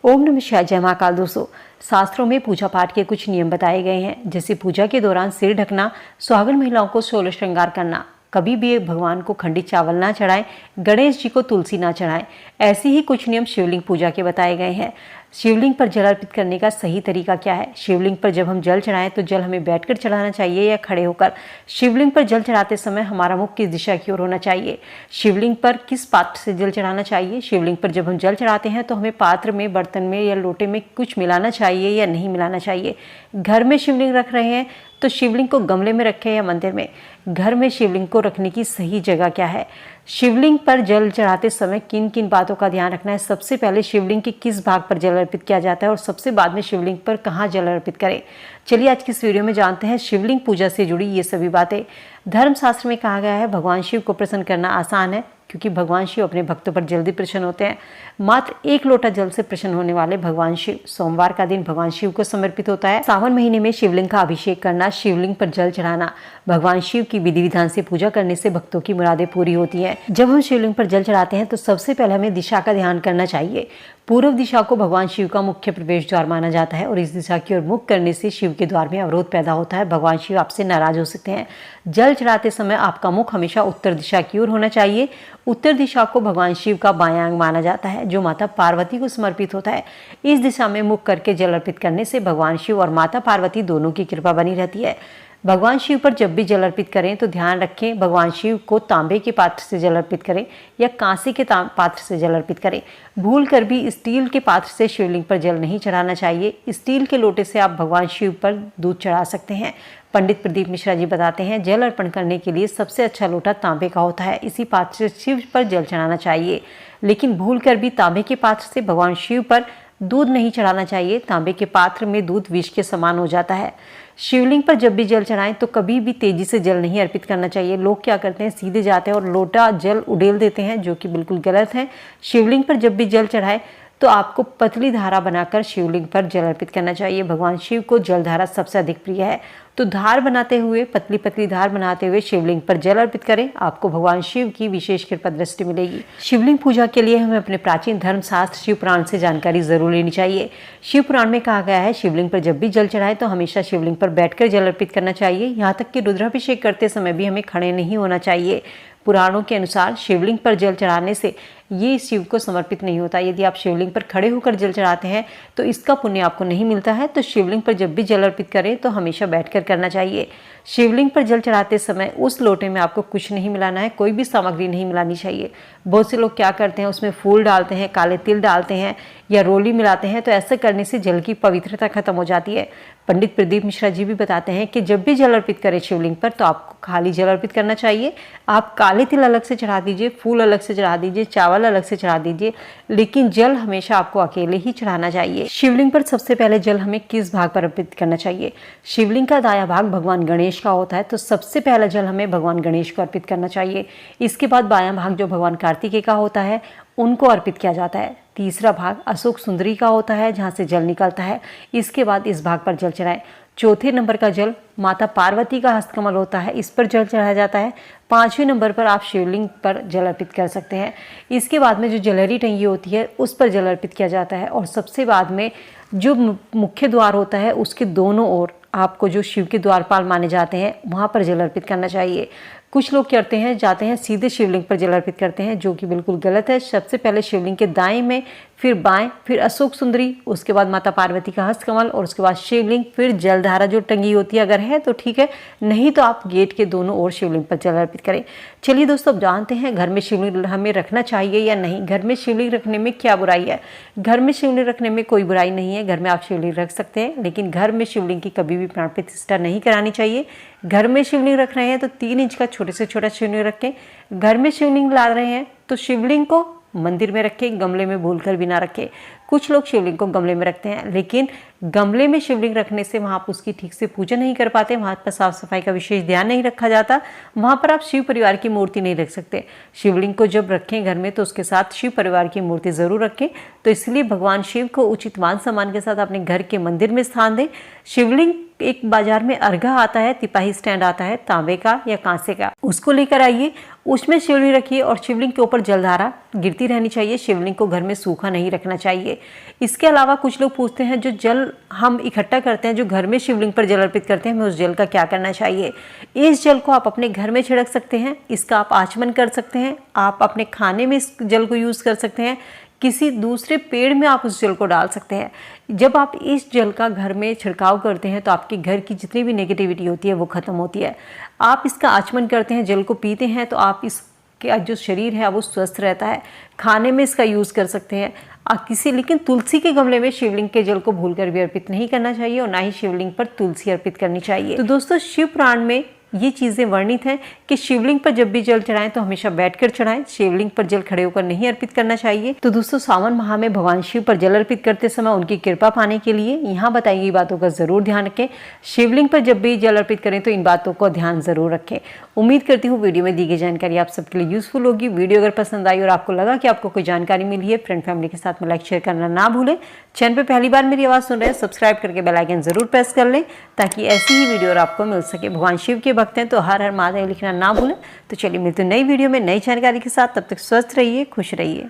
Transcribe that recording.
ओम नमः शिवाय। जय महाकाल। दोस्तों, शास्त्रों में पूजा पाठ के कुछ नियम बताए गए हैं, जैसे पूजा के दौरान सिर ढकना, सुहागन महिलाओं को 16 श्रृंगार करना, कभी भी भगवान को खंडित चावल ना चढ़ाएं, गणेश जी को तुलसी ना चढ़ाएं। ऐसे ही कुछ नियम शिवलिंग पूजा के बताए गए हैं। शिवलिंग पर जल अर्पित करने का सही तरीका क्या है? शिवलिंग पर जब हम जल चढ़ाएं तो जल हमें बैठकर चढ़ाना चाहिए या खड़े होकर? शिवलिंग पर जल चढ़ाते समय हमारा मुख किस दिशा की ओर होना चाहिए? शिवलिंग पर किस पात्र से जल चढ़ाना चाहिए? शिवलिंग पर जब हम जल चढ़ाते हैं तो हमें पात्र में, बर्तन में या लोटे में कुछ मिलाना चाहिए या नहीं मिलाना चाहिए? घर में शिवलिंग रख रहे हैं तो शिवलिंग को गमले में रखें या मंदिर में? घर में शिवलिंग को रखने की सही जगह क्या है? शिवलिंग पर जल चढ़ाते समय किन किन बातों का ध्यान रखना है? सबसे पहले शिवलिंग के किस भाग पर जल अर्पित किया जाता है और सबसे बाद में शिवलिंग पर कहाँ जल अर्पित करें? चलिए आज की इस वीडियो में जानते हैं शिवलिंग पूजा से जुड़ी ये सभी बातें। धर्मशास्त्र में कहा गया है भगवान शिव को प्रसन्न करना आसान है, क्योंकि भगवान शिव अपने भक्तों पर जल्दी प्रसन्न होते हैं। मात्र 1 लोटा जल से प्रसन्न होने वाले भगवान शिव, सोमवार का दिन भगवान शिव को समर्पित होता है। सावन महीने में शिवलिंग का अभिषेक करना, शिवलिंग पर जल चढ़ाना, भगवान शिव की विधि विधान से पूजा करने से भक्तों की मुरादें पूरी होती हैं। जब हम शिवलिंग पर जल चढ़ाते हैं तो सबसे पहले हमें दिशा का ध्यान करना चाहिए। पूर्व दिशा को भगवान शिव का मुख्य प्रवेश द्वार माना जाता है और इस दिशा की ओर मुख करने से शिव के द्वार में अवरोध पैदा होता है। भगवान शिव आपसे नाराज हो सकते हैं। जल चढ़ाते समय आपका मुख हमेशा उत्तर दिशा की ओर होना चाहिए। उत्तर दिशा को भगवान शिव का बायां अंग माना जाता है, जो माता पार्वती को समर्पित होता है। इस दिशा में मुख करके जल अर्पित करने से भगवान शिव और माता पार्वती दोनों की कृपा बनी रहती है। भगवान शिव पर जब भी जल अर्पित करें तो ध्यान रखें भगवान शिव को तांबे के पात्र से जल अर्पित करें या कांसे के पात्र से जल अर्पित करें। भूल कर भी स्टील के पात्र से शिवलिंग पर जल नहीं चढ़ाना चाहिए। स्टील के लोटे से आप भगवान शिव पर दूध चढ़ा सकते हैं। पंडित प्रदीप मिश्रा जी बताते हैं जल अर्पण करने के लिए सबसे अच्छा लोटा तांबे का होता है। इसी पात्र से शिव पर जल चढ़ाना चाहिए, लेकिन भूल कर भी तांबे के पात्र से भगवान शिव पर दूध नहीं चढ़ाना चाहिए। तांबे के पात्र में दूध विष के समान हो जाता है। शिवलिंग पर जब भी जल चढ़ाएं तो कभी भी तेजी से जल नहीं अर्पित करना चाहिए। लोग क्या करते हैं, सीधे जाते हैं और लोटा जल उड़ेल देते हैं, जो कि बिल्कुल गलत है। शिवलिंग पर जब भी जल चढ़ाएं तो आपको पतली धारा बनाकर शिवलिंग पर जल अर्पित करना चाहिए। भगवान शिव को जल धारा सबसे अधिक प्रिय है, तो धार बनाते हुए, पतली पतली धार बनाते हुए शिवलिंग पर जल अर्पित करें। आपको भगवान शिव की विशेष कृपा दृष्टि मिलेगी। शिवलिंग पूजा के लिए हमें अपने प्राचीन धर्मशास्त्र शिव पुराण से जानकारी जरूर लेनी चाहिए। शिव पुराण में कहा गया है शिवलिंग पर जब भी जल चढ़ाए तो हमेशा शिवलिंग पर बैठकर जल अर्पित करना चाहिए। यहाँ तक कि रुद्राभिषेक करते समय भी हमें खड़े नहीं होना चाहिए। पुराणों के अनुसार शिवलिंग पर जल चढ़ाने से ये शिव को समर्पित नहीं होता। यदि आप शिवलिंग पर खड़े होकर जल चढ़ाते हैं तो इसका पुण्य आपको नहीं मिलता है। तो शिवलिंग पर जब भी जल अर्पित करें तो हमेशा बैठकर करना चाहिए। शिवलिंग पर जल चढ़ाते समय उस लोटे में आपको कुछ नहीं मिलाना है, कोई भी सामग्री नहीं मिलानी चाहिए। बहुत से लोग क्या करते हैं, उसमें फूल डालते हैं, काले तिल डालते हैं या रोली मिलाते हैं, तो ऐसा करने से जल की पवित्रता खत्म हो जाती है। पंडित प्रदीप मिश्रा जी भी बताते हैं कि जब भी जल अर्पित करें शिवलिंग पर तो आपको खाली जल अर्पित करना चाहिए। आप काले तिल अलग से चढ़ा दीजिए, फूल अलग से चढ़ा दीजिए, चावल अलग से चढ़ा दीजिए, लेकिन जल हमेशा आपको अकेले ही चढ़ाना चाहिए। शिवलिंग पर सबसे पहले जल हमें किस भाग पर अर्पित करना चाहिए? शिवलिंग का दायां भाग भगवान गणेश का होता है, तो सबसे पहला जल हमें भगवान गणेश को अर्पित करना चाहिए। इसके बाद बायां भाग जो भगवान कार्तिकेय का होता है उनको अर्पित किया जाता है। तीसरा भाग अशोक सुंदरी का होता है, जहाँ से जल निकलता है। इसके बाद इस भाग पर जल चढ़ाएं। चौथे नंबर का जल माता पार्वती का हस्तकमल होता है, इस पर जल चढ़ाया जाता है। 5वें नंबर पर आप शिवलिंग पर जल अर्पित कर सकते हैं। इसके बाद में जो जलहरी टंगी होती है उस पर जल अर्पित किया जाता है। और सबसे बाद में जो मुख्य द्वार होता है उसके दोनों ओर आपको जो शिव के द्वारपाल माने जाते हैं वहाँ पर जल अर्पित करना चाहिए। कुछ लोग करते हैं, जाते हैं सीधे शिवलिंग पर जल अर्पित करते हैं, जो कि बिल्कुल गलत है। सबसे पहले शिवलिंग के दाएं में, फिर बाएं, फिर अशोक सुंदरी, उसके बाद माता पार्वती का हस्तकमल और उसके बाद शिवलिंग, फिर जलधारा जो टंगी होती है अगर है तो ठीक है, नहीं तो आप गेट के दोनों ओर शिवलिंग पर जल अर्पित करें। चलिए दोस्तों, अब जानते हैं घर में शिवलिंग हमें रखना चाहिए या नहीं। घर में शिवलिंग रखने में क्या बुराई है? घर में शिवलिंग रखने में कोई बुराई नहीं है। घर में आप शिवलिंग रख सकते हैं, लेकिन घर में शिवलिंग की कभी भी प्राण प्रतिष्ठा नहीं करानी चाहिए। घर में शिवलिंग रख रहे हैं तो 3 इंच का छोटे से छोटा शिवलिंग रखें। घर में शिवलिंग ला रहे हैं तो शिवलिंग को मंदिर में रखें, गमले में भूलकर भी ना रखें। कुछ लोग शिवलिंग को गमले में रखते हैं, लेकिन गमले में शिवलिंग रखने से वहाँ आप उसकी ठीक से पूजा नहीं कर पाते, वहाँ पर साफ सफाई का विशेष ध्यान नहीं रखा जाता, वहाँ पर आप शिव परिवार की मूर्ति नहीं रख सकते। शिवलिंग को जब रखें घर में तो उसके साथ शिव परिवार की मूर्ति जरूर रखें। तो इसलिए भगवान शिव को उचित मान सम्मान के साथ अपने घर के मंदिर में स्थान दें। शिवलिंग एक बाजार में अर्घा आता है, तिपाही स्टैंड आता है तांबे का या कांसे का, उसको लेकर आइए, उसमें शिवलिंग रखिए और शिवलिंग के ऊपर जलधारा गिरती रहनी चाहिए। शिवलिंग को घर में सूखा नहीं रखना चाहिए। इसके अलावा कुछ लोग पूछते हैं जो जल हम इकट्ठा करते हैं, जो घर में शिवलिंग पर जल अर्पित करते हैं, हमें उस जल का क्या करना चाहिए। इस जल को आप अपने घर में छिड़क सकते हैं, इसका आप आचमन कर सकते हैं, आप अपने खाने में इस जल को यूज़ कर सकते हैं, किसी दूसरे पेड़ में आप उस जल को डाल सकते हैं। जब आप इस जल का घर में छिड़काव करते हैं तो आपके घर की जितनी भी नेगेटिविटी होती है वो ख़त्म होती है। आप इसका आचमन करते हैं, जल को पीते हैं तो आप इसका जो शरीर है वो स्वस्थ रहता है। खाने में इसका यूज़ कर सकते हैं लेकिन तुलसी के गमले में शिवलिंग के जल को भूलकर भी अर्पित नहीं करना चाहिए और ना ही शिवलिंग पर तुलसी अर्पित करनी चाहिए। तो दोस्तों, शिव पुराण में ये चीज़ें वर्णित हैं कि शिवलिंग पर जब भी जल चढ़ाएं तो हमेशा बैठकर चढ़ाएं, शिवलिंग पर जल खड़े होकर नहीं अर्पित करना चाहिए। तो दोस्तों, सावन माह में भगवान शिव पर जल अर्पित करते समय उनकी कृपा पाने के लिए यहाँ बताई गई बातों का जरूर ध्यान रखें। शिवलिंग पर जब भी जल अर्पित करें तो इन बातों को ध्यान जरूर रखें। उम्मीद करती हूँ वीडियो में दी गई जानकारी आप सबके लिए यूजफुल होगी। वीडियो अगर पसंद आई और आपको लगा कि आपको कोई जानकारी मिली है, फ्रेंड फैमिली के साथ में लाइक शेयर करना ना भूलें। चैनल पर पहली बार मेरी आवाज़ सुन रहे हैं, सब्सक्राइब करके बेल आइकन जरूर प्रेस कर लें ताकि ऐसी ही वीडियो आपको मिल सके। भगवान शिव के भक्त हैं तो हर हर महादेव लिखना ना भूलें। तो चलिए मिलते हैं नई वीडियो में नई जानकारी के साथ। तब तक स्वस्थ रहिए, खुश रहिए।